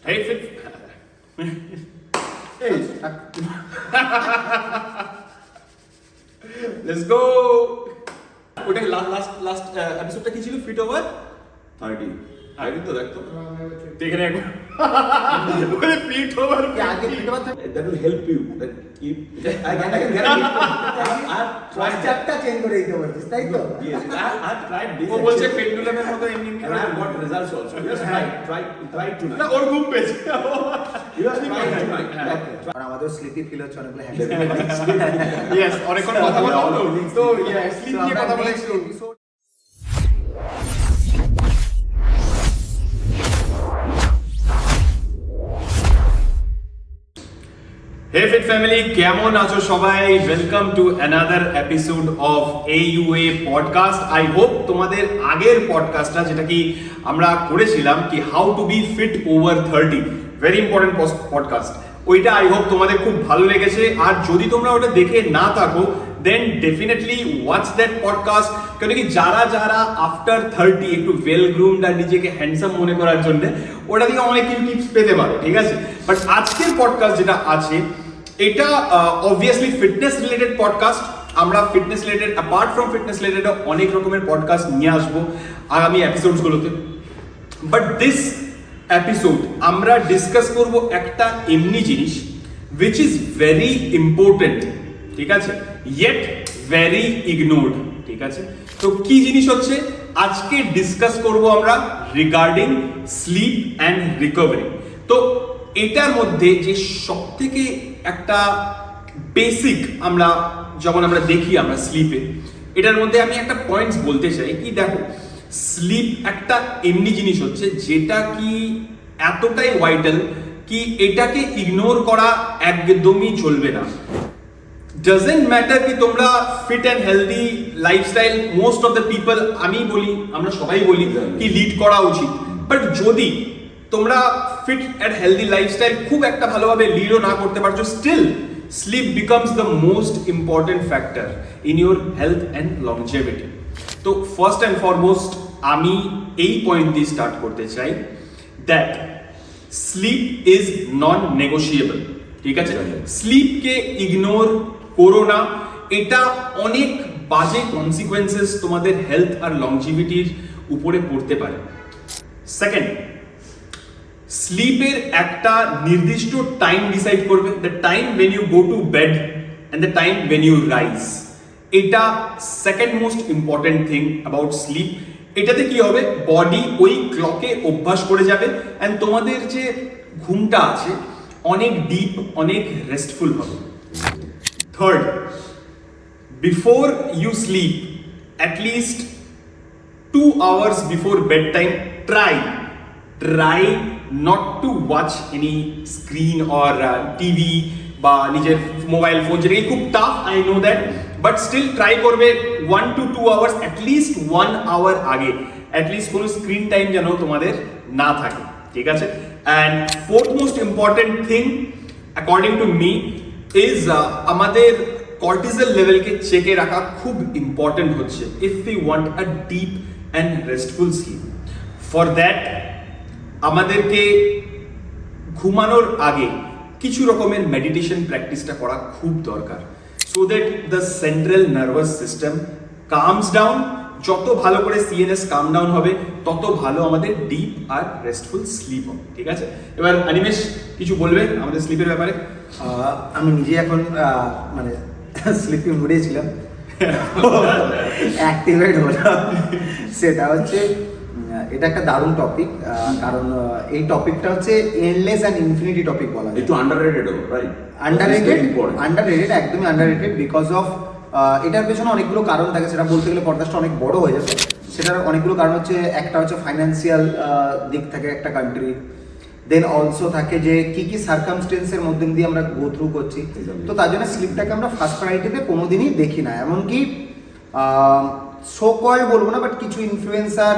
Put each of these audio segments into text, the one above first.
Hey, Fit. Hey. Let's go. ওটা last এপিসোডটা কি ছিল? ফিট ওভার 30 আগে তো দেখতো দেখে নে একবার ফিট ওভার আগে fit over that will help you that if I can স্ট্রাকচারটা চেঞ্জ করে দিতে পারছিস তাই তো yes I tried this ও বলছে পেন্ডুলামের মতো এমনি and I got results also yes try tonight না ওর ঘুম পেয়েছে you are trying tonight আর আমাদের স্লিপি ফিল হচ্ছে অনেকগুলো হ্যান্ডেল ইয়েস অনেকক্ষণ কথা বলা হলো তো স্লিপ নিয়ে কথা বলেছি হে ফিট ফ্যামিলি, কেমন আছো সবাই? Welcome to another episode of AUA podcast. I hope তোমাদের আগের পডকাস্টটা যেটা কি আমরা করেছিলাম কি how to be fit over 30, very important podcast, ওইটা আই হোপ তোমাদের খুব ভালো লেগেছে। আর যদি তোমরা ওটা দেখে না থাকো then definitely watch that podcast, কেন কি যারা যারা আফটার 30 একটু ওয়েল গ্রুমড আর নিজেকে হ্যান্ডসাম মনে করার জন্য ওটা থেকে অনেক কিছু টিপস পেতে পারো, ঠিক আছে? বাট আজকের পডকাস্ট যেটা আছে এটা অবভিয়াসলি ফিটনেস রিলেটেড পডকাস্ট। আমরা fitness related apart from fitness related অনেক রকমের পডকাস্ট নিয়ে আসবো আগামী এপিসোডসগুলোতে। বাট দিস এপিসোড আমরা ডিসকাস করব একটা এমনি জিনিস উইচ ইজ ভেরি ইম্পর্টেন্ট, ঠিক আছে, ইয়েট ভেরি ইগনোরড, ঠিক আছে? তো কি জিনিস হচ্ছে আজকে ডিসকাস করব আমরা রিগার্ডিং স্লিপ অ্যান্ড রিকভারি। তো এটার মধ্যে যে সব থেকে একটা বেসিক আমরা যখন আমরা দেখি আমরা স্লিপে, এটার মধ্যে আমি একটা পয়েন্টস বলতে চাই কি দেখো, স্লিপ একটা এমনি জিনিস হচ্ছে যেটা কি এতটাই ভাইটাল কি এটাকে ইগনোর করা একদমই চলবে না। ডাজেন্ট ম্যাটার কি তোমরা fit and healthy lifestyle most of the people, আমি বলি আমরা সবাই বলি কি লিড করা উচিত, বাট যদি তোমরা ফিট অ্যান্ড হেলদি লাইফস্টাইল খুব একটা ভালোভাবে লিডও না করতে পারছো, still sleep becomes the most important factor in your health and longevity. তো ফার্স্ট অ্যান্ড ফরমোস্ট আমি এই পয়েন্ট দিয়ে স্টার্ট করতে চাই that sleep is non negotiable, ঠিক আছে? স্লিপকে ইগনোর করো না, এটা অনেক বাজে কনসিকুয়েন্সেস তোমাদের হেলথ আর লংজিভিটির উপরে পড়তে পারে। সেকেন্ড, স্লিপের একটা নির্দিষ্ট টাইম ডিসাইড করবে, the time when you go to bed and the time when you rise. এটা second most important thing about sleep. এটাতে কি হবে, বডি ওই ক্লকে অভ্যাস করে যাবে অ্যান্ড তোমাদের যে ঘুমটা আছে অনেক ডিপ, অনেক রেস্টফুল হবে। Third, before you sleep at least 2 hours before bedtime try not to watch any screen or TV বা নিজের মোবাইল ফোন, যেটা খুব tough I know that, but still try করবে 1 to 2 hours অ্যাটলিস্ট 1 hour আগে at least কোনো screen time যেন তোমাদের না থাকে, ঠিক আছে? And fourth most important thing according to me is আমাদের কর্টিসল লেভেলকে চেকে রাখা খুব ইম্পর্টেন্ট হচ্ছে if we want a deep and restful sleep. For that আমাদেরকে ঘুমানোর আগে কিছু রকমের মেডিটেশন প্র্যাকটিসটা করা খুব দরকার, so that the central nervous system comes down. যত ভালো করে সিএনএস কাম ডাউন হবে তত ভালো আমাদের ডিপ আর রেস্টফুল স্লিপ হবে, ঠিক আছে? এবার অনিমেষ কিছু বলবে আমাদের স্লিপের ব্যাপারে? আমি নিজে এখন মানে স্লিপিং মুডে ছিলাম, অ্যাক্টিভেট হলাম। সেটা হচ্ছে এটা একটা দারুণ টপিক, কারণ এই টপিকটা হচ্ছে এন্ডলেস অ্যান্ড ইনফিনিটি টপিক বলা যায়। একটু আন্ডাররেটেড, রাইট? আন্ডাররেটেড, একদমই আন্ডাররেটেড, বিকজ অফ এটার পেছনে অনেকগুলো কারণ থাকে। সেটা বলতে গেলে পডকাস্টটা অনেক বড় হয়ে যাবে। সেটার অনেকগুলো কারণ হচ্ছে, একটা হচ্ছে ফাইন্যান্সিয়াল দিক থাকে একটা কান্ট্রি, দেন অলসো থাকে যে কি কি সার্কামস্টেন্সের মধ্যে দিয়ে আমরা গো থ্রু করছি। তো তার জন্য স্লিপটাকে আমরা ফার্স্ট প্রায়োরিটিতে কোনোদিনই দেখি না। এমনকি সো কল্ড বলবো না, বাট কিছু ইনফ্লুয়েন্সার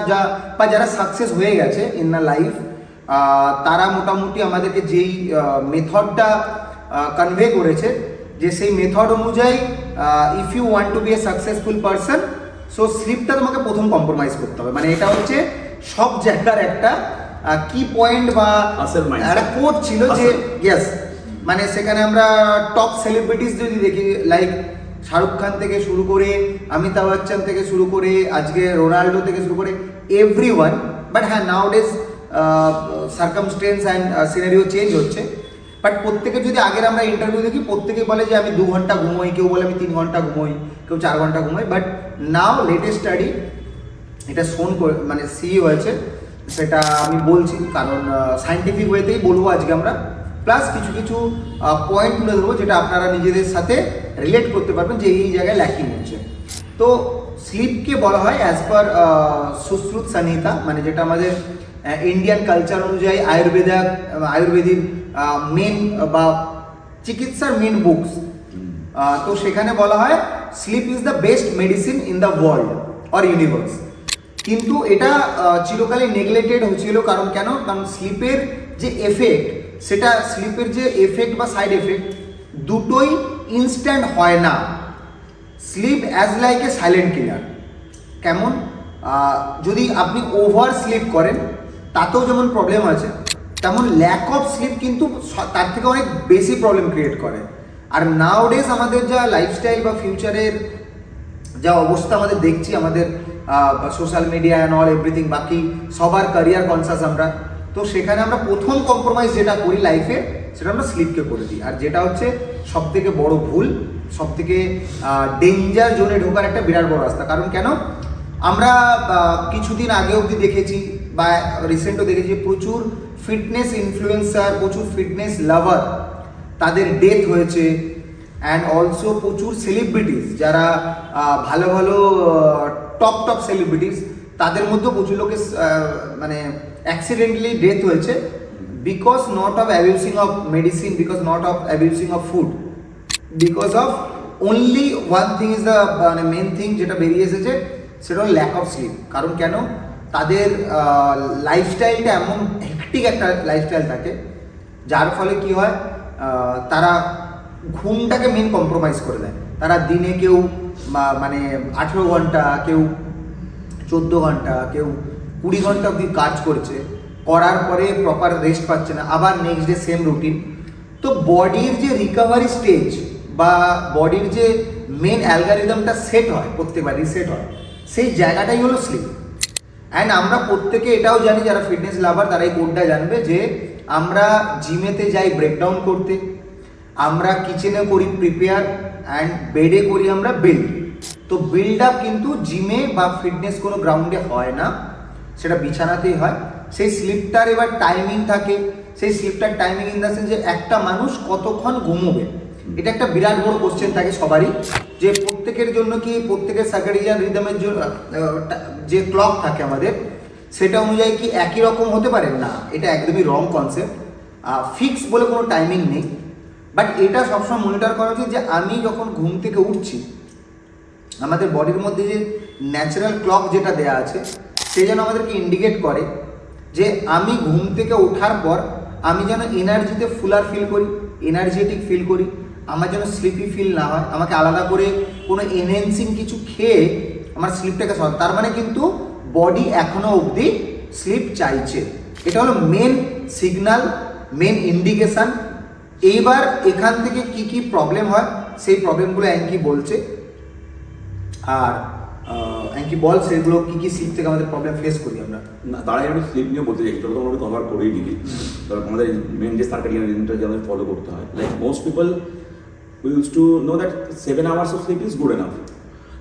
বা যারা সাকসেস হয়ে গেছে ইন আ লাইফ, তারা মোটামুটি আমাদেরকে যেই মেথডটা কনভে করেছে, যে সেই মেথড অনুযায়ী if you want to be a successful person, so স্লিপটা তোমাকে প্রথম কম্প্রোমাইজ করতে হবে। মানে এটা হচ্ছে সব জায়গার একটা কি পয়েন্ট বা Hustle mindset. একটা কোট ছিল যে ইয়েস, মানে সেখানে আমরা টপ সেলিব্রিটিস যদি দেখি, লাইক শাহরুখ খান থেকে শুরু করে অমিতাভ বচ্চন থেকে শুরু করে আজকে রোনাল্ডো থেকে শুরু করে এভরিওয়ান, বাট হ্যাঁ নাওডেজ সার্কামস্টেন্স অ্যান্ড সিনারিও চেঞ্জ হচ্ছে, বাট প্রত্যেকে যদি আগের আমরা ইন্টারভিউ দেখি প্রত্যেকে বলে যে আমি 2 ঘন্টা ঘুমোই, কেউ বলে আমি 3 ঘন্টা ঘুমোই, কেউ 4 ঘন্টা ঘুমোই, বাট নাও লেটেস্ট স্টাডি এটা মানে সি হয়েছে, সেটা আমি বলছি কারণ সায়েন্টিফিক ওয়েতেই বলবো আজকে আমরা, প্লাস কিছু কিছু পয়েন্ট তুলে ধরবো যেটা আপনারা নিজেদের সাথে রিলেট করতে পারবেন যে এই জায়গায় ল্যাকিং হচ্ছে। তো স্লিপকে বলা হয় অ্যাজ পার সুশ্রুত সংহিতা, মানে যেটা আমাদের ইন্ডিয়ান কালচার অনুযায়ী আয়ুর্বেদিক মেন বা চিকিৎসার মেন বুকস, তো সেখানে বলা হয় sleep is the best medicine in the world or universe. কিন্তু এটা চিরকালই নেগলেক্টেড হচ্ছিল, কারণ স্লিপের যে এফেক্ট, সেটা স্লিপের যে এফেক্ট বা সাইড এফেক্ট দুটোই ইনস্ট্যান্ট হয় না। Sleep as like a silent killer. কেমন? যদি আপনি ওভার স্লিপ করেন তাতেও যেমন প্রবলেম আছে, তেমন ল্যাক অফ স্লিপ কিন্তু তার থেকে অনেক বেশি প্রবলেম ক্রিয়েট করে। আর নাওডেজ আমাদের যা লাইফস্টাইল বা ফিউচারের যা অবস্থা আমাদের দেখছি, আমাদের social media and all everything, বাকি সবার ক্যারিয়ার কনসাস আমরা, তো সেখানে আমরা প্রথম কম্প্রোমাইজ যেটা করি লাইফে সেটা আমরা স্লিপকে করে দিই, আর যেটা হচ্ছে সব থেকে বড় ভুল, সব থেকে ডেঞ্জার জোনে ঢোকার একটা বিরাট বড় রাস্তা। কারণ আমরা কিছুদিন আগে অবধি দেখেছি বা রিসেন্টও দেখেছি প্রচুর ফিটনেস ইনফ্লুয়েন্সার, প্রচুর ফিটনেস লাভার, তাদের ডেথ হয়েছে। অ্যান্ড অলসো প্রচুর সেলিব্রিটিস যারা ভালো ভালো টপ সেলিব্রিটিস, তাদের মধ্যেও প্রচুর লোকের মানে অ্যাক্সিডেন্টালি ডেথ হয়েছে, because not of abusing of medicine, because not of abusing of food, because of only one thing is the মানে মেন থিং যেটা বেরিয়ে এসেছে, সেটা হল ল্যাক অফ স্লিপ। কারণ তাদের লাইফস্টাইলটা এমন হেক্টিক একটা লাইফস্টাইল থাকে, যার ফলে কি হয়, তারা ঘুমটাকে মেন কম্প্রোমাইজ করে দেয়। তারা দিনে কেউ মানে 18 ঘন্টা, কেউ 14 ঘন্টা, কেউ 20 ঘন্টা অবধি কাজ করছে, করার পরে প্রপার রেস্ট পাচ্ছে না, আবার নেক্সট ডে সেম রুটিন। তো বডির যে রিকভারি স্টেজ বা বডির যে মেন অ্যালগারিদমটা সেট হয়, প্রত্যেকবার রিসেট হয়, সেই জায়গাটাই হলো স্লিপ। অ্যান্ড আমরা প্রত্যেকে এটাও জানি, যারা ফিটনেস লাভার তারা এই কোডটা জানবে, যে আমরা জিমেতে যাই ব্রেকডাউন করতে, আমরা কিচেনে করি প্রিপেয়ার, অ্যান্ড বেডে করি আমরা বিল্ড। তো বিল্ড আপ কিন্তু জিমে বা ফিটনেস কোনো গ্রাউন্ডে হয় না, সেটা বিছানাতেই হয়। সেই স্লিপটার এবার টাইমিং থাকে, সেই স্লিপটার টাইমিং ইন দ্য সেন্স যে একটা মানুষ কতক্ষণ ঘুমোবে, এটা একটা বিরাট বড় কোশ্চেন থাকে সবারই, যে প্রত্যেকের জন্য কি প্রত্যেকের সার্কেডিয়ান রিদমের জন্য যে ক্লক থাকে আমাদের, সেটা অনুযায়ী কি একই রকম হতে পারে না, এটা একদমই রং কনসেপ্ট। ফিক্স বলে কোনো টাইমিং নেই, বাট এটা সবসময় মনিটর করা উচিত যে আমি যখন ঘুম থেকে উঠছি, আমাদের বডির মধ্যে যে ন্যাচারাল ক্লক যেটা দেয়া আছে, সে যেন আমাদেরকে ইন্ডিকেট করে যে আমি ঘুম থেকে ওঠার পর আমি যেন এনার্জিতে ফুলার ফিল করি, এনার্জেটিক ফিল করি, আমার যেন স্লিপি ফিল না হয়, আমাকে আলাদা করে কোনো এনহেন্সিং কিছু খেয়ে আমার স্লিপটাকে সরাতে, তার মানে কিন্তু বডি এখনো অবধি স্লিপ চাইছে। এটা হলো মেন সিগনাল, মেন ইন্ডিকেশান। এইবার এখান থেকে কি কি প্রবলেম হয়, সেই প্রবলেমগুলো অ্যাঙ্কি বলছে, আর অ্যাঙ্কি বল সেগুলো কি কি স্লিপ থেকে আমাদের প্রবলেম ফেস করি আমরা। না, তারা একটু স্লিপ নিয়ে বলতে চাই, সেটা তো আমরা কভার করেই দিই। কারণ আমাদের মেন যে সার্কেডিয়ান রিদমটা যে আমাদের ফলো করতে হয়, like most people wills to know that 7 hours of sleep is good enough.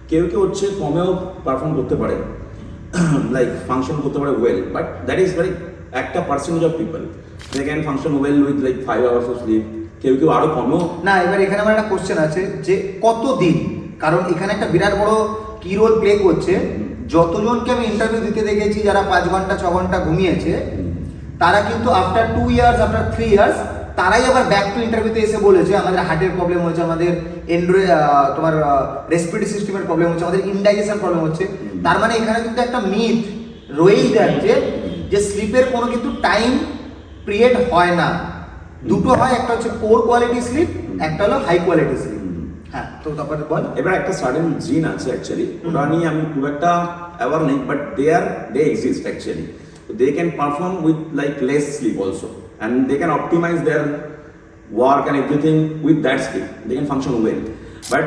কেউ হচ্ছে কমেও পারফর্ম করতে পারে, লাইক ফাংশন করতে পারে well, but that is like একটা percentage of people they can function well with like 5 hours of sleep, কেউ আরও কমেও। না, এবার এখানে আমার একটা কোশ্চেন আছে যে কতদিন, কারণ এখানে একটা বিরাট বড় কি রোল প্লে করছে। যতজনকে আমি ইন্টারভিউ দিতে দেখেছি যারা 5 ঘন্টা 6 ঘন্টা ঘুমিয়েছে, তারা কিন্তু আফটার 2 years, আফটার 3 years তারাই আবার ব্যাক টু ইন্টারভিউতে এসে বলেছে আমাদের হার্টের প্রবলেম হচ্ছে, আমাদের তোমার রেসপিরেটরি সিস্টেমের প্রবলেম হচ্ছে, আমাদের ইনডাইজেশন প্রবলেম হচ্ছে। তার মানে এখানে কিন্তু একটা মিথ রয়েই যাচ্ছে যে স্লিপের কোনো কিন্তু টাইম পিরিয়ড হয় না, দুটো হয়, একটা হচ্ছে পোর কোয়ালিটি স্লিপ, একটা হলো হাই কোয়ালিটি স্লিপ। হ্যাঁ, তো তারপরে বল। এবার একটা সাডেন জিন আছে অ্যাকচুয়ালি, ওটা নিয়ে আমি খুব একটা অ্যাওয়ার নেই, but they exist actually. So they can perform with like less sleep also, and they can optimize their work and everything with that sleep. They can function well, but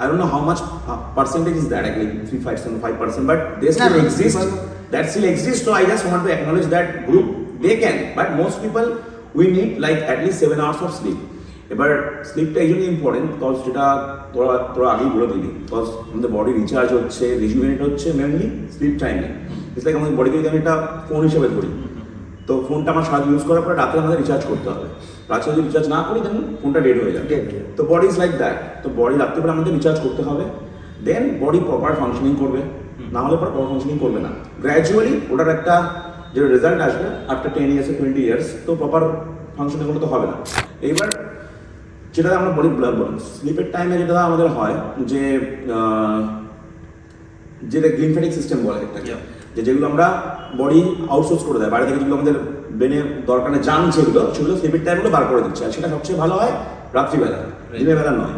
I don't know how much percentage is that, actually 3%, 5%, but they still No, exist. people- That still exists. So I just want to acknowledge that group. They can, but most people we need like at least 7 hours of sleep. এবার স্লিপটা এই জন্য important because যেটা তোরা আগেই বলে দিলি, because আমাদের বডি রিচার্জ হচ্ছে, রিজুভিনেট হচ্ছে মেনলি স্লিপ টাইমে। ইটস লাইক আমাদের বডিকে যদি আমি একটা ফোন হিসেবে ধরি, তো ফোনটা আমার সারা ইউজ করার পরে রাতে আমাদের রিচার্জ করতে হবে। রাতে যদি রিচার্জ না করি দেন ফোনটা ডেড হয়ে যাবে। Dead হয়ে যাবে। তো বডি ইজ লাইক দ্যাট। তো বডি রাত্রিবেলা আমাদের রিচার্জ করতে হবে, দেন বডি প্রপার ফাংশনিং করবে, না হলে পরে প্রপার ফাংশনিং করবে না। গ্র্যাজুয়ালি ওটার একটা যে রেজাল্ট আসবে আফটার 10 ইয়ার্স 20 ইয়ার্স, তো প্রপার ফাংশনিং করলে তো হবে না। এইবার যেটা আমরা বলি ব্লাড বলি স্লিপের টাইমে যেটা আমাদের হয় যে যেটা লিম্ফ্যাটিক সিস্টেম বলে এটাকে, যে যেগুলো আমরা বডি আউটসোর্স করে দেয় বাইরে থেকে, যেগুলো আমাদের ব্রেনে দরকার নেই জাঙ্ক সেগুলো স্লিপের টাইমগুলো বার করে দিচ্ছে, আর সেটা সবচেয়ে ভালো হয় রাত্রিবেলা, দিনের বেলা নয়।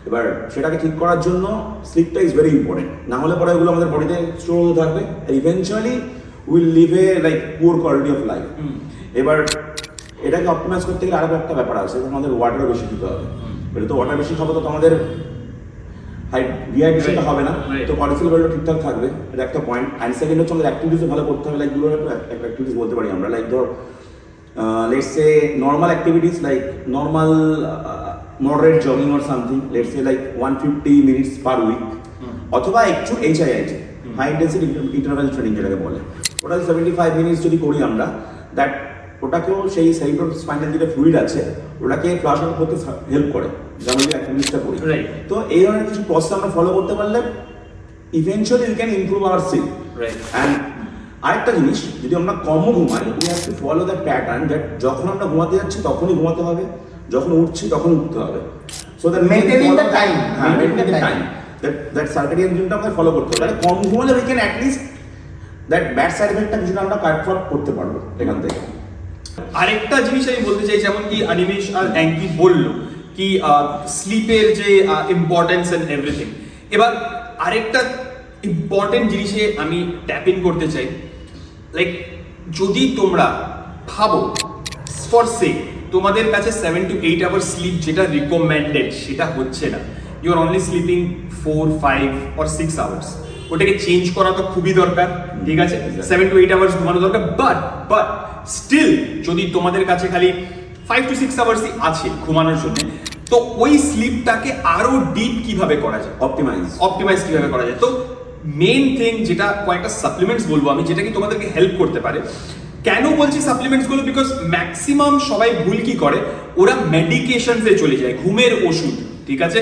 এবার সেটাকে ঠিক করার জন্য স্লিপটা ইজ ভেরি ইম্পর্টেন্ট, না হলে পরে ওগুলো আমাদের বডিতে স্টোর হতে থাকবে, eventually will live a like poor quality of life. এবার এটাকে অপটিমাইজ করতে গেলে আরও একটা ব্যাপার আছে, আমাদের ওয়াটার বেশি দিতে হবে। এটা তো ওয়াটার বেশি খাবো তো আমাদের ডিহাইড্রেশনটা হবে না, তো কর্টিসল লেভেলটা ঠিকঠাক থাকবে, এটা একটা পয়েন্ট। অ্যান্ড সেকেন্ড হচ্ছে আমাদের অ্যাক্টিভিটিসও ভালো করতে হবে, লাইক দুটো একটা অ্যাক্টিভিটিস বলতে পারি আমরা, লাইক ধর let's say normal activities like normal moderate jogging or something, let's say like 150 minutes per week, অথবা একটু HIIT high intensity interval training যেটাকে বলে, ওটা 75 মিনিটস যদি করি আমরা, দ্যাট ওটাকেও সেই সেরিব্রাল স্পাইনাল যেটা ফ্লুইড আছে ওটাকে ফ্লাশ আউট করতে হেল্প করে, যেমন যে অ্যাক্টিভিটিসটা করি। তো এই ধরনের কিছু প্রসেস আমরা ফলো করতে পারলে eventually we can improve our sleep. And আরেকটা জিনিস, যদি আমরা কমও ঘুমাই, we have to follow that pattern, that যখন আমরা ঘুমাতে যাচ্ছি তখনই ঘুমাতে হবে, যখন উঠছি তখন উঠতে হবে। So that maintaining the time, maintaining the time, that circadian রিদমটা আমাদের ফলো করতে হবে। তাহলে কম ঘুমালে we can at least that bad side এফেক্টটা কিছুটা আমরা কাট করতে পারবো এখান থেকে। আরেকটা জিনিস আমি বলতে চাই, যেমন কি অনিমেষ আর অ্যাঙ্কি বললো কি স্লিপের যে ইম্পর্টেন্স এন্ড এভরিথিং, এবার আরেকটা ইম্পর্টেন্ট জিনিসে আমি ট্যাপ ইন করতে চাই। লাইক যদি তোমরা ভাবো ফর সে তোমাদের কাছে 7 to 8 আওয়ার্স স্লিপ যেটা রিকমেন্ডেড সেটা হচ্ছে না, you are only sleeping 4, 5 or 6 hours, ওটাকে চেঞ্জ করা তো খুবই দরকার, ঠিক আছে? 7 to 8 আওয়ার্স ঘুমানো দরকার, বাট স্টিল যদি তোমাদের কাছে খালি 5 to 6 আওয়ার্সই আছে ঘুমানোর জন্য, তো ওই স্লিপটাকে আরো ডিপ কিভাবে করা যায়, অপটিমাইজ কিভাবে করা যায়। তো মেইন থিং যেটা কয়েকটা সাপ্লিমেন্টস বলবো আমি, যেটা কি তোমাদেরকে হেল্প করতে পারে। কেন বলছি সাপ্লিমেন্টস গুলো? বিকজ ম্যাক্সিমাম সবাই ভুল কি করে, ওরা মেডিকেশনসে চলে যায়, ঘুমের ওষুধ, ঠিক আছে,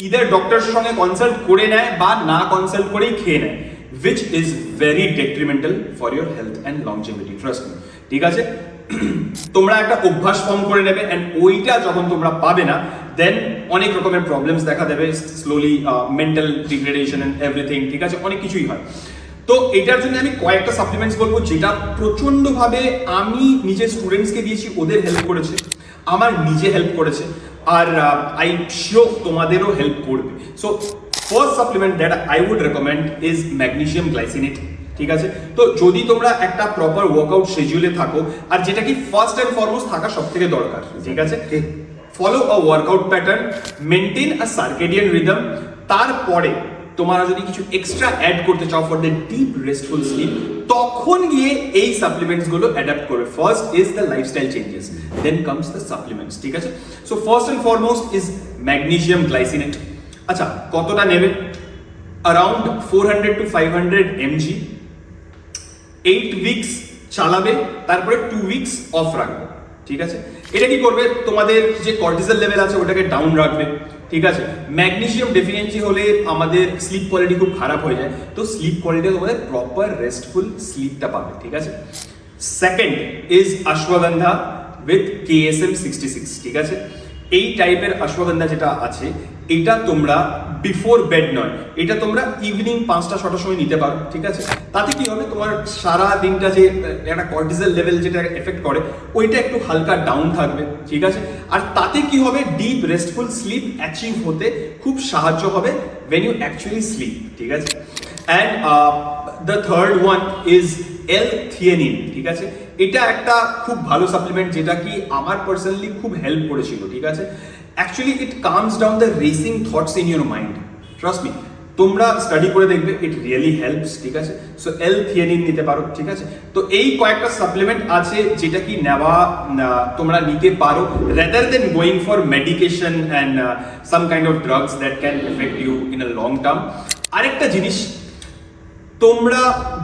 ইদার ডক্টরের সঙ্গে কনসাল্ট করে নেয় বা না কনসাল্ট করেই খেয়ে নেয়, which is very detrimental for your health and longevity, trust me, ঠিক আছে? তোমরা একটা অভ্যাস ফর্ম করে নেবে, এন্ড ওইটা যখন তোমরা পাবে না, দেন অনেক রকমের প্রবলেমস দেখা দেবে, slowly mental degradation and everything, ঠিক আছে, অনেক কিছুই হয়। তো এটার জন্য আমি কয়েকটা সাপ্লিমেন্টস বলবো যেটা প্রচন্ডভাবে আমি নিজের স্টুডেন্টসকে দিয়েছি, ওদের হেল্প করেছে, আমার নিজে হেল্প করেছে, আর আই শিওর তোমাদেরও হেল্প করবে। So first supplement that I would recommend is magnesium glycinate, ঠিক আছে? তো যদি তোমরা একটা প্রপার ওয়ার্কআউট শিডিউলে থাকো, আর যেটা কি ফার্স্ট এন্ড ফরমোস্ট থাকা সব থেকে দরকার, ঠিক আছে, follow a workout pattern, maintain a circadian rhythm, তারপরে তোমরা যদি কিছু এক্সট্রা অ্যাড করতে চাও for the deep restful sleep, তখন গিয়ে এই সাপ্লিমেন্টস গুলো অ্যাডাপ্ট করবে। First is the lifestyle changes, then comes the supplements, ঠিক আছে? So first and foremost is magnesium glycinate. আচ্ছা, কতটা নেবে? অ্যারাউন্ড 400 to 500 mg, 8 উইকস চালাবে, তারপরে 2 উইকস অফ রাখবে, ঠিক আছে? এটা কি করবে, তোমাদের যে কর্টিসল লেভেল আছে ওটাকে ডাউন রাখবে, ঠিক আছে? ম্যাগনেসিয়াম ডেফিসিয়েন্সি হলে আমাদের স্লিপ কোয়ালিটি খুব খারাপ হয়ে যায়, তো স্লিপ কোয়ালিটি তোমাদের প্রপার রেস্টফুল স্লিপটা পাবে, ঠিক আছে? Second is ashwagandha with KSM 66, ঠিক আছে? এই টাইপের অশ্বগন্ধা যেটা আছে, এটা তোমরা বিফোর বেড নয়, এটা তোমরা ইভিনিং 5টা-6টার সময় নিতে পারো, ঠিক আছে? তাতে কি হবে, তোমার সারা দিনটা যে একটা কর্টিসল লেভেল যেটা এফেক্ট করে ওইটা একটু হালকা ডাউন থাকবে, ঠিক আছে? আর তাতে কি হবে, ডিপ রেস্টফুল স্লিপ অ্যাচিভ হতে খুব সাহায্য হবে when you actually sleep, ঠিক আছে? And the third one is L-theanine, ঠিক আছে? এটা একটা খুব ভালো সাপ্লিমেন্ট যেটা কি আমার পার্সোনালি খুব হেল্প করেছিল, ঠিক আছে? Actually it comes down the racing thoughts in your mind, trust me. তোমরা স্টাডি করে দেখবে, ইট রিয়েলি হেল্পস, ঠিক আছে? সো L-theanine নিতে পারো, ঠিক আছে? তো এই কয়েকটা সাপ্লিমেন্ট আছে যেটা কি নেওয়া তোমরা নিতে পারো rather than going for medication and some kind of drugs that can affect you in a long term. আরেকটা জিনিস, তোমরা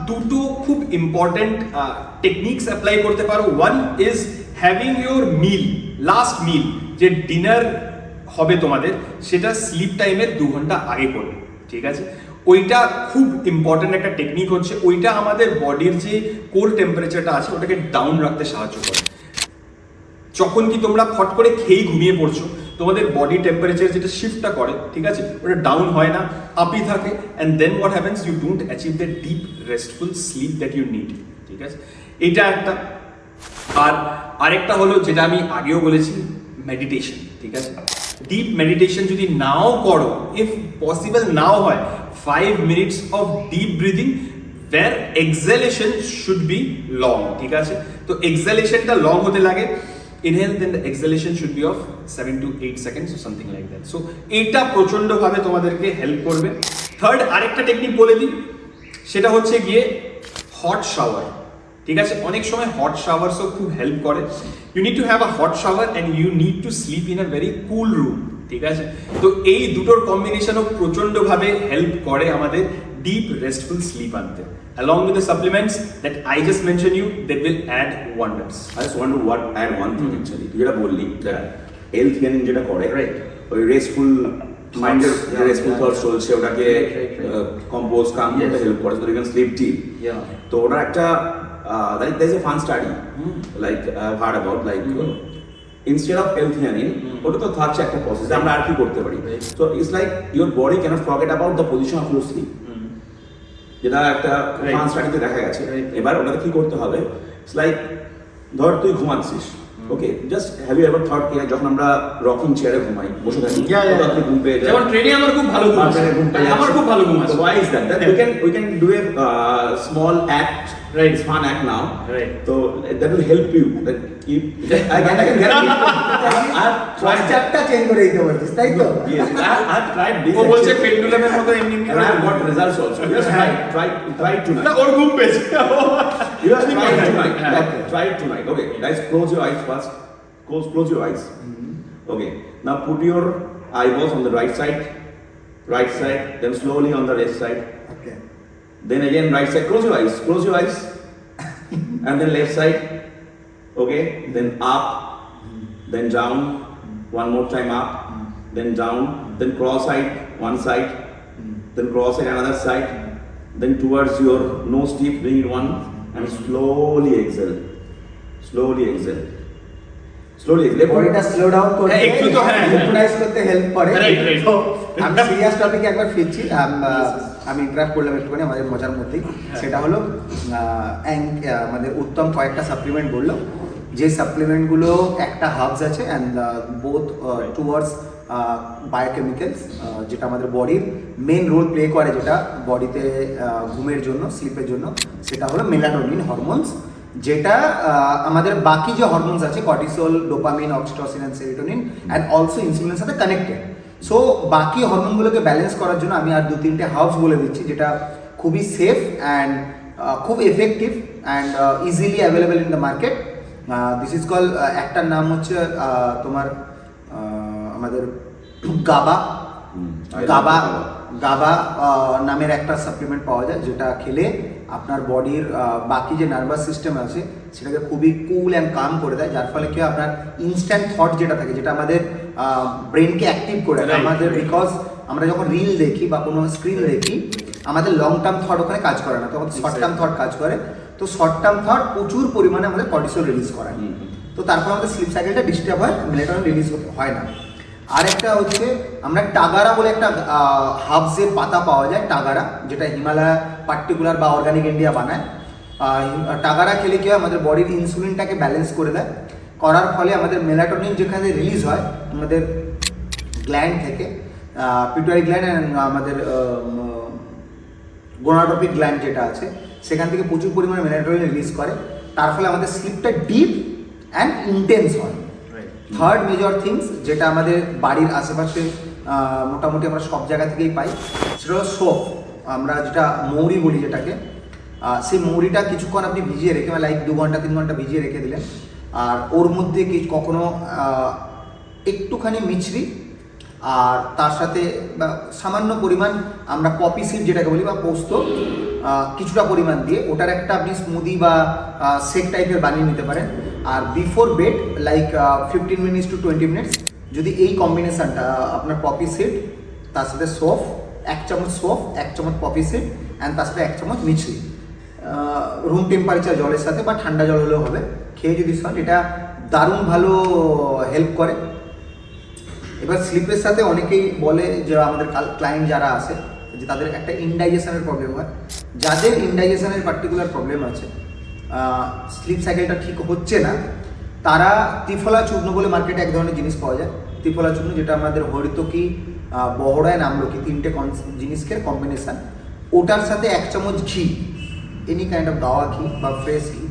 দুটো খুব ইম্পর্টেন্ট টেকনিক্স অ্যাপ্লাই করতে পারো। One is having your meal, last meal, যে ডিনার হবে তোমাদের, সেটা স্লিপ টাইমের 2 ঘন্টা আগে করবে, ঠিক আছে? ওইটা খুব ইম্পর্টেন্ট একটা টেকনিক হচ্ছে, ওইটা আমাদের বডির যে কোর টেম্পারেচারটা আছে ওটাকে ডাউন রাখতে সাহায্য করে। যখন কি তোমরা ফট করে খেয়েই ঘুমিয়ে পড়ছো, তোমাদের বডি টেম্পারেচার যেটা শিফটটা করে, ঠিক আছে, ওটা ডাউন হয় না, আপই থাকে, and then what happens, you don't achieve the deep restful sleep that you need, ঠিক আছে? এটা একটা। আর আরেকটা হলো যেটা আমি আগেও বলেছি, মেডিটেশন, ঠিক আছে? ডিপ মেডিটেশন যদি নাও করো, ইফ পসিবল নাও হয়, 5 minutes of deep breathing where exhalation should be long, ঠিক আছে? তো exhalationটা লং হতে লাগে, inhale then the exhalation should be of 7 to 8 seconds or something like that. So এটা প্রচন্ড ভাবে তোমাদেরকে হেল্প করবে। থার্ড আরেকটা টেকনিক বলে দিই, সেটা হচ্ছে গিয়ে হট শাওয়ার, ঠিক আছে? অনেক সময় হট শাওয়ারসও খুব হেল্প করে। You need to have a hot shower and you need to sleep in a very cool room, ঠিক আছে? তো এই দুটোর কম্বিনেশনও প্রচন্ড ভাবে হেল্প করে আমাদের ডিপ রেস্টফুল স্লিপ আনতে। Along with the supplements that I just mentioned you, that will add wonders. I just want to add one thing actually. তুই যেটা বললি, L-theanine যেটা করে, ওই রেস্টফুল মাইন্ডের রেস্টফুল থটস চলছে, ওটাকে কম্পোজ কাম করতে হেল্প করে, so you can sleep deep. তো ওটা একটা there is a fun study like I've heard about, like instead of L-theanine, ওটা তো থাকছে একটা প্রসেস, আমরা আর কি করতে পারি। So it's like your body cannot forget about the position of your sleep, যেটা একটা ফান স্টাডিতে দেখা গেছে। এবার ওটাতে কি করতে হবে, ইটস লাইক ধর তুই ঘুমাচ্ছিস, okay, just have you ever thought কি যখন আমরা রকিং চেয়ারে ঘুমাই, বসে থাকি, তখন ঘুম পেয়ে যায়, যেমন ট্রেনে আমার খুব ভালো ঘুম আসে, আমার খুব ভালো ঘুম আসে। Why is that? That we can do a small act, right? It's fun act now, right? So that will help you. That if I can guarantee. স্ট্রাকচারটা চেঞ্জ করে দিতে পারছিস, তাই তো? Yes, I've tried this. ও বলছে পেন্ডুলামের মতো এমনি And I have got results also. Just try it tonight. না, ওর ঘুম পেয়েছে। You have to try it tonight. Try it tonight. Okay, guys, close your eyes first. Close your eyes. Okay. Now put your eyeballs on the right side, then slowly on the left side. Okay. Then again right side. Close your eyes, and then left side. Okay. Then up, then down. One more time up, then down. Then cross side, one side. Then cross side, another side. Then towards your nose tip, bring it one, and slowly exhale. Slowly exhale. বডিটা slow down করতে, একটু তো হ্যাঁ, synchronise করতে help করে। Right. তো আমি serious টপিকে একবার ফিরছি, আমি ইন্টারাপ্ট করলাম একটুখানি আমাদের মজার মধ্যেই। সেটা হলো আমাদের উত্তম কয়েকটা সাপ্লিমেন্ট বললো, যে সাপ্লিমেন্টগুলো একটা হার্বস আছে অ্যান্ড বোথ টুয়ার্ডস বায়োকেমিক্যালস, যেটা আমাদের বডির মেন রোল প্লে করে, যেটা বডিতে ঘুমের জন্য, স্লিপের জন্য, সেটা হলো মেলাটোনিন হরমোনস, যেটা আমাদের বাকি যে হরমোনস আছে, cortisol, dopamine, oxytocin and serotonin and also ইনসুলিনের সাথে কানেক্টেড। সো বাকি হরমোনগুলোকে ব্যালেন্স করার জন্য আমি আর 2-3টে হার্বস বলে দিচ্ছি, যেটা খুবই সেফ অ্যান্ড খুব effective and easily available in the market. This is call, একটার নাম হচ্ছে তোমার আমাদের গাবা নামের একটা সাপ্লিমেন্ট পাওয়া যায়, যেটা খেলে আপনার বডির বাকি যে নার্ভাস সিস্টেম আছে সেটাকে খুবই কুল অ্যান্ড কাম করে দেয়, যার ফলে কি আপনার ইনস্ট্যান্ট থট যেটা থাকে, যেটা আমাদের ব্রেনকে অ্যাক্টিভ করে দেয় আমাদের, বিকজ আমরা যখন রিল দেখি বা কোনো স্ক্রিন দেখি, আমাদের লং টার্ম থট ওখানে কাজ করে না, তখন শর্ট টার্ম থট কাজ করে। তো শর্ট টার্ম থট প্রচুর পরিমাণে আমাদের কর্টিসল রিলিজ করায়, তো তারপর আমাদের স্লিপ সাইকেলটা ডিস্টার্ব হয়, মেলাটোনিন রিলিজ হয় না। আরেকটা হচ্ছে আমরা টাগারা বলে একটা হার্বসের পাতা পাওয়া যায়, টাগারা, যেটা হিমালয় পার্টিকুলার বা অর্গানিক ইন্ডিয়া বানায়। টাগারা খেলে কি হয়, আমাদের বডির ইনসুলিনটাকে ব্যালেন্স করে দেয়, করার ফলে আমাদের মেলাটোনিন যেখানে রিলিজ হয় আমাদের গ্ল্যান্ড থেকে, পিটুয়ারি গ্ল্যান্ড অ্যান্ড আমাদের গোনাডোট্রপিক গ্ল্যান্ড যেটা আছে সেখান থেকে প্রচুর পরিমাণে মেলাটোনিন রিলিজ করে, তার ফলে আমাদের স্লিপটা ডিপ অ্যান্ড ইন্টেন্স হয়। থার্ড মেজর থিংস যেটা আমাদের বাড়ির আশেপাশে মোটামুটি আমরা সব জায়গা থেকেই পাই, সেটা হলো সোপ, আমরা যেটা মৌরি বলি যেটাকে, সেই মৌরিটা কিছুক্ষণ আপনি ভিজিয়ে রেখে লাইক 2 ঘন্টা 3 ঘন্টা ভিজিয়ে রেখে দিলেন, আর ওর মধ্যে কখনো একটুখানি মিছরি আর তার সাথে সামান্য পরিমাণ আমরা পপি সিড যেটাকে বলি বা পোস্ত কিছুটা পরিমাণ দিয়ে ওটার একটা আপনি স্মুদি বা শেক টাইপের বানিয়ে নিতে পারেন। আর before bed like 15 minutes to 20 minutes যদি এই কম্বিনেশানটা আপনার পপি সিড তার সাথে সোফ, 1 চামচ সোফ 1 চামচ পপি সিড অ্যান্ড তার সাথে 1 চামচ মিছরি রুম টেম্পারেচার জলের সাথে বা ঠান্ডা জল হলেও হবে, খেয়ে যদি শোন এটা দারুণ ভালো হেল্প করে। এবার স্লিপের সাথে অনেকেই বলে যে আমাদের ক্লায়েন্ট যারা আছে যে তাদের একটা ইনডাইজেশনের প্রবলেম হয়, যাদের ইনডাইজেশনের পার্টিকুলার প্রবলেম আছে, স্লিপ সাইকেলটা ঠিক হচ্ছে না, তারা ত্রিফলা চূর্ণ বলে মার্কেটে এক ধরনের জিনিস পাওয়া যায়। ত্রিফলা চূর্ণ যেটা আমাদের হরিতকি, বহড়া অ্যান্ড আমলকি 3টে জিনিসকে কম্বিনেশান, ওটার সাথে 1 চামচ ঘি, এনি কাইন্ড অফ গাওয়া ঘি বা ফ্রেশ ঘি,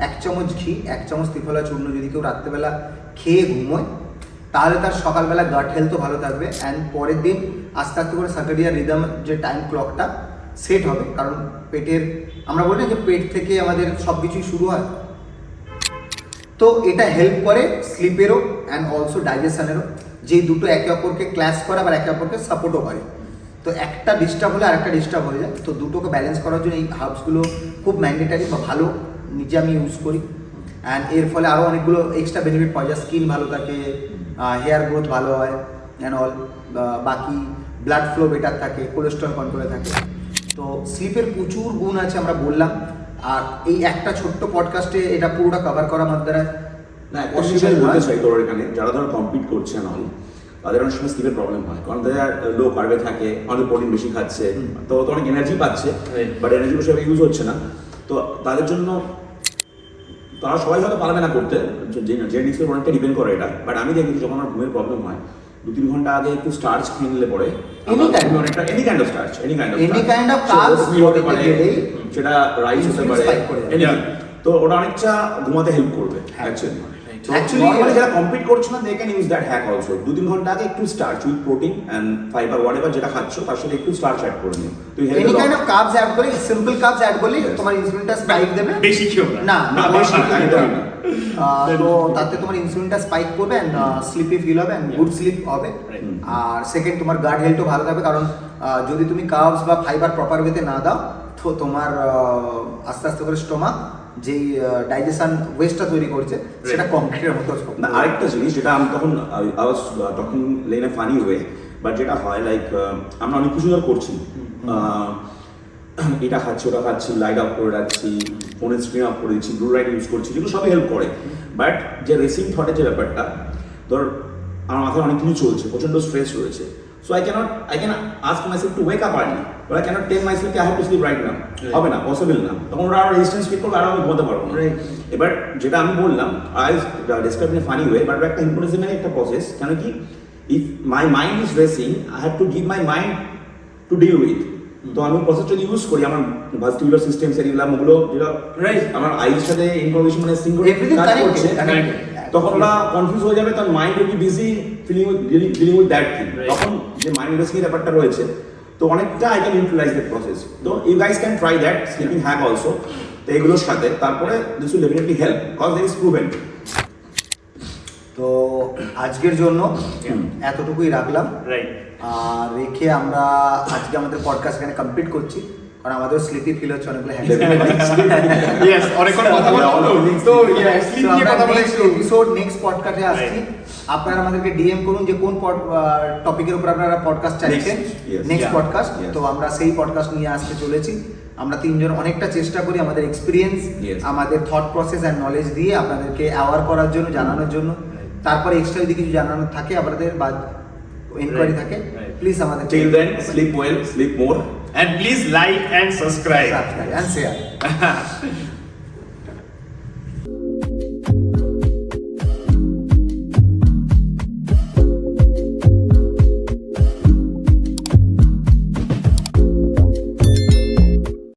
1 চামচ ঘি 1 চামচ ত্রিফলা চূর্ণ যদি কেউ রাত্রেবেলা খেয়ে ঘুমোয় তাহলে তার সকালবেলা গাট হেলথও ভালো থাকবে অ্যান্ড পরের দিন আস্তে আস্তে করে সার্কেডিয়ান রিদম যে টাইম ক্লকটা সেট হবে। কারণ পেটের আমরা বলি না যে পেট থেকে আমাদের সব কিছুই শুরু হয়, তো এটা হেল্প করে স্লিপেরও অ্যান্ড অলসো ডাইজেশনেরও, যেই দুটো একে অপরকে ক্ল্যাশ করে আবার একে অপরকে সাপোর্টও করে। তো একটা ডিস্টার্ব হলে আরেকটা ডিস্টার্ব হয়ে যায়, তো দুটোকে ব্যালেন্স করার জন্য এই হার্বসগুলো খুব ম্যান্ডেটারি বা ভালো, নিজে আমি ইউজ করি অ্যান্ড এর ফলে আরও অনেকগুলো এক্সট্রা বেনিফিট পাওয়া যায়, স্কিন ভালো থাকে, হেয়ার গ্রোথ ভালো হয় অ্যান্ড অল, বাকি ব্লাড ফ্লো বেটার থাকে, কোলেস্ট্রল কন্ট্রোলে থাকে। তো স্লিপের প্রচুর গুণ আছে আমরা বললাম, আর এই একটা ছোট্ট পডকাস্টে এটা পুরোটা কভার করা আমাদের দ্বারা না, একটা বিষয় বলতে চাই তোর এখানে, যারা ধরো কম্পিট করছে না তাদের অনেক সময় স্লিপের প্রবলেম হয়, কারণ তাদের লো কার্বে থাকে, অনেক প্রোটিন বেশি খাচ্ছে, তো অনেক এনার্জি পাচ্ছে বাট এনার্জি সেভাবে ইউজ হচ্ছে না। তো তাদের জন্য তারা সবাই হয়তো পারবে না করতে, জেনেটিক্সের অনেকটা ডিপেন্ড করে এটা, বাট আমি দেখি যখন আমার ঘুমের প্রবলেম হয় 2-3 ঘন্টা আগে একটু স্টার্চ খেয়ে নিলে পরে any kind of starch, any kind of carbs হতে পারে, সেটা রাইস হতে পারে, তো ওটা অনেকটা ঘুমাতে হেল্প করবে অ্যাকচুয়ালি। যারা কম্পিট করছে না they can use that hack also, 2-3 ঘন্টা আগে একটু starch with protein and fibre whatever যেটা খাচ্ছো তার সাথে একটু স্টার্চ অ্যাড করে নিও। তো any kind of carbs add করে, সিম্পল কার্বস অ্যাড করলে তোমার ইনসুলিনটা স্পাইক দেবে, বেশি খেও না বেশি তো তাতে তোমার ইনসুলিনটা স্পাইক করবে এন্ড স্লিপি ফিল হবে এন্ড গুড স্লিপ হবে। আর সেকেন্ড তোমার গাট হেলথও ভালো থাকবে, কারণ যদি তুমি কার্বস বা ফাইবার প্রপার ওয়েতে না দাও তো তোমার আস্তে আস্তে করে স্টোমাক যেই ডাইজেশন ওয়েস্টটা তৈরি করছে সেটা কংক্রিটের মতো। না আরেকটা জিনিস যেটা আমি তখন I was talking in a funny way, but যেটা হয় লাইক আমরা অনেক কিছু করছি, এটা খাচ্ছি ওটা খাচ্ছি, লাইট অফ করে রাখছি, ফোনের স্ক্রিন অফ করে দিচ্ছি, ব্লু লাইট ইউজ করছি, যেগুলো সবই হেল্প করে, বাট যে রেসিং থটের যে ব্যাপারটা, ধর আমার মাথায় অনেক কিছু চলছে, প্রচন্ড স্ট্রেস রয়েছে, so I can ask myself to wake up early, but I can't tell myself I have to sleep right now, হবে না, পসিবল না, তখন ওরা আরো রেজিস্ট্যান্স ফিল করবে আর আমি ঘুমাতে পারবো না। এবার যেটা আমি বললাম I describe in a funny way, but একটা হিপনোটিজমের একটা প্রসেস, কেন কি if my mind is racing I have to give my mind to deal with, তো আমি প্রসেসটা ইউজ করি আমার ভাস্কুলার সিস্টেম সেরিলাম ওগুলো যেটা আমার আইজ সাথে ইনফরমেশন মানে সিঙ্গল কাজ করছে, তখন ওরা কনফিউজ হয়ে যাবে, তখন mind will be busy dealing with that thing, তখন যে মাইন্ড রেসিং ব্যাপারটা রয়েছে, তো অনেকটা I can utilize that process. তো you guys can try that sleeping hack also, তো এগুলোর সাথে তারপরে this will definitely help because this is proven. তো আজকের জন্য এতটুকুই রাখলাম, আর রেখে আমরা আজকে আমাদের পডকাস্ট এখানে কমপ্লিট করছি, কারণ আমাদের স্লিপি ফিল হচ্ছে অনেকগুলো এপিসোড নেক্সট পডকাস্টে আসছি। আপনারা আমাদেরকে ডিএম করুন যে কোন টপিকের উপর আপনারা পডকাস্ট চাইছেন নেক্সট পডকাস্ট, তো আমরা সেই পডকাস্ট নিয়ে আসতে চলেছি। আমরা তিনজন অনেকটা চেষ্টা করি আমাদের এক্সপিরিয়েন্স, আমাদের থট প্রসেস অ্যান্ড নলেজ দিয়ে আপনাদেরকে অ্যাওয়ার করার জন্য, জানানোর জন্য। তারপরে এক্সট্রা যদি কিছু জানানোর থাকে আপনাদের বা এনকোয়ারি থাকে, প্লিজ আমাদের till then sleep well, sleep more, and please like and subscribe and share.